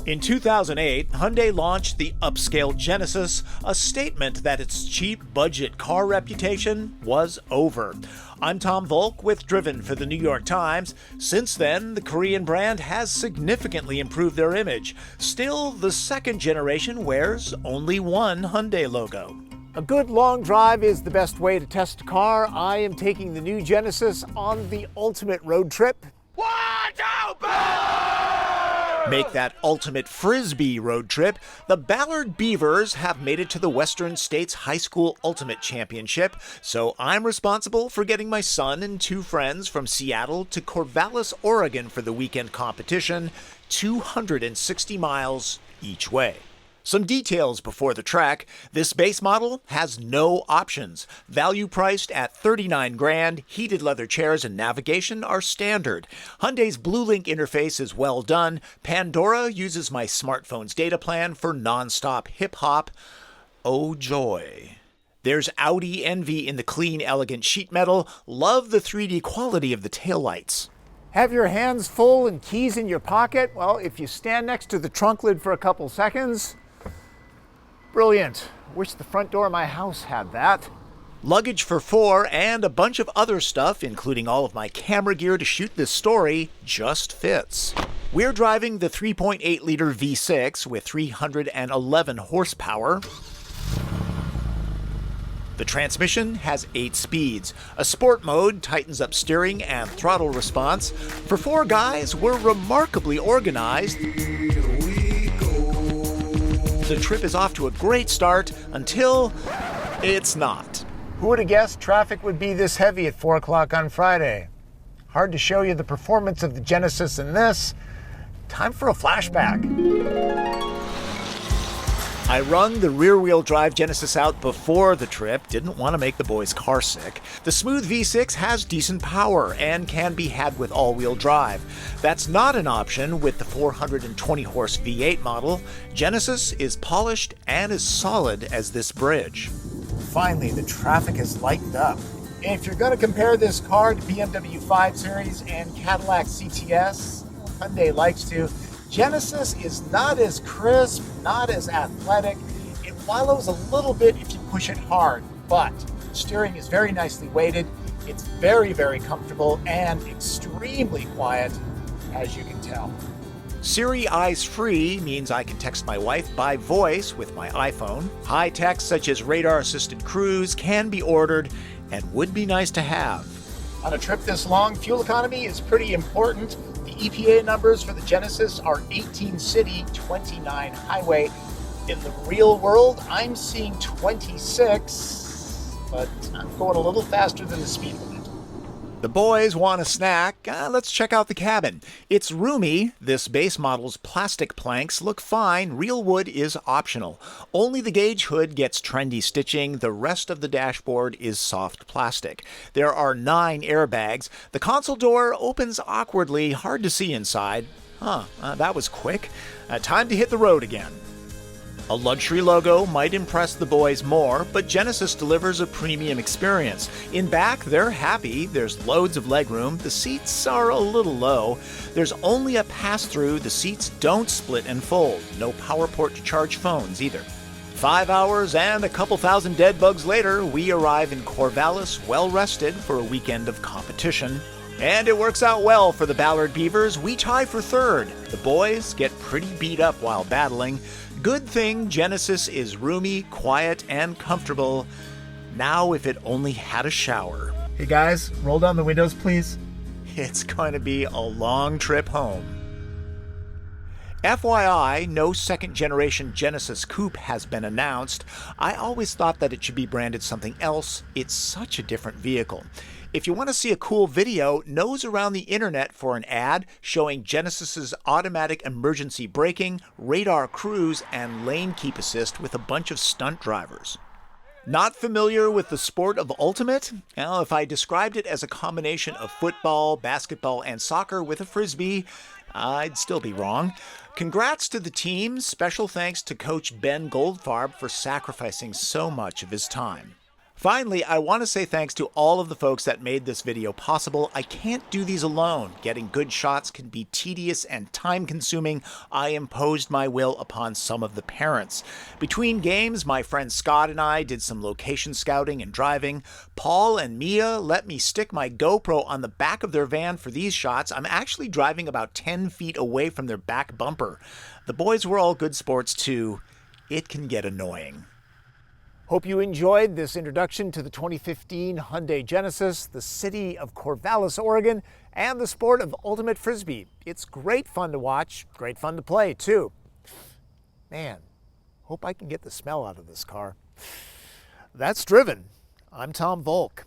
In 2008, Hyundai launched the upscale Genesis, a statement that its cheap budget car reputation was over. I'm Tom Voelk with Driven for the New York Times. Since then, the Korean brand has significantly improved their image. Still, the second generation wears only one Hyundai logo. A good long drive is the best way to test a car. I am taking the new Genesis on the ultimate road trip. 1, 2, boom! Make that ultimate Frisbee road trip. The Ballard Beavers have made it to the Western States High School Ultimate Championship, so I'm responsible for getting my son and two friends from Seattle to Corvallis, Oregon for the weekend competition, 260 miles each way. Some details before the track. This base model has no options. Value priced at $39,000. Heated leather chairs and navigation are standard. Hyundai's BlueLink interface is well done. Pandora uses my smartphone's data plan for non-stop hip-hop. Oh joy. There's Audi envy in the clean, elegant sheet metal. Love the 3D quality of the taillights. Have your hands full and keys in your pocket? Well, if you stand next to the trunk lid for a couple seconds, brilliant. Wish the front door of my house had that. Luggage for four and a bunch of other stuff, including all of my camera gear to shoot this story, just fits. We're driving the 3.8-liter V6 with 311 horsepower. The transmission has 8 speeds. A sport mode tightens up steering and throttle response. For four guys, we're remarkably organized. The trip is off to a great start until it's not. Who would have guessed traffic would be this heavy at 4 o'clock on Friday? Hard to show you the performance of the Genesis in this. Time for a flashback. I wrung the rear-wheel drive Genesis out before the trip, didn't want to make the boys car sick. The smooth V6 has decent power and can be had with all-wheel drive. That's not an option with the 420-horse V8 model. Genesis is polished and as solid as this bridge. Finally, the traffic has lightened up. If you're going to compare this car to BMW 5 Series and Cadillac CTS, Hyundai likes to, Genesis is not as crisp, not as athletic. It wallows a little bit if you push it hard, but steering is very nicely weighted. It's very, very comfortable and extremely quiet, as you can tell. Siri Eyes Free means I can text my wife by voice with my iPhone. High tech such as radar-assisted cruise can be ordered and would be nice to have. On a trip this long, fuel economy is pretty important. The EPA numbers for the Genesis are 18 city, 29 highway. In the real world, I'm seeing 26, but I'm going a little faster than the speed limit. The boys want a snack. Let's check out the cabin. It's roomy. This base model's plastic planks look fine. Real wood is optional. Only the gauge hood gets trendy stitching. The rest of the dashboard is soft plastic. There are 9 airbags. The console door opens awkwardly. Hard to see inside. That was quick. Time to hit the road again. A luxury logo might impress the boys more, but Genesis delivers a premium experience. In back, they're happy. There's loads of legroom. The seats are a little low. There's only a pass-through. The seats don't split and fold. No power port to charge phones either. 5 hours and a couple thousand dead bugs later, we arrive in Corvallis, well-rested for a weekend of competition. And it works out well for the Ballard Beavers. We tie for third. The boys get pretty beat up while battling. Good thing Genesis is roomy, quiet, and comfortable. Now if it only had a shower. Hey guys, roll down the windows, please. It's going to be a long trip home. FYI, no second-generation Genesis Coupe has been announced. I always thought that it should be branded something else. It's such a different vehicle. If you want to see a cool video, nose around the internet for an ad showing Genesis's automatic emergency braking, radar cruise, and lane keep assist with a bunch of stunt drivers. Not familiar with the sport of ultimate? Well, if I described it as a combination of football, basketball, and soccer with a frisbee, I'd still be wrong. Congrats to the team. Special thanks to Coach Ben Goldfarb for sacrificing so much of his time. Finally, I want to say thanks to all of the folks that made this video possible. I can't do these alone. Getting good shots can be tedious and time-consuming. I imposed my will upon some of the parents. Between games, my friend Scott and I did some location scouting and driving. Paul and Mia let me stick my GoPro on the back of their van for these shots. I'm actually driving about 10 feet away from their back bumper. The boys were all good sports too. It can get annoying. Hope you enjoyed this introduction to the 2015 Hyundai Genesis, the city of Corvallis, Oregon, and the sport of ultimate frisbee. It's great fun to watch, great fun to play too. Man, hope I can get the smell out of this car. That's Driven. I'm Tom Voelk.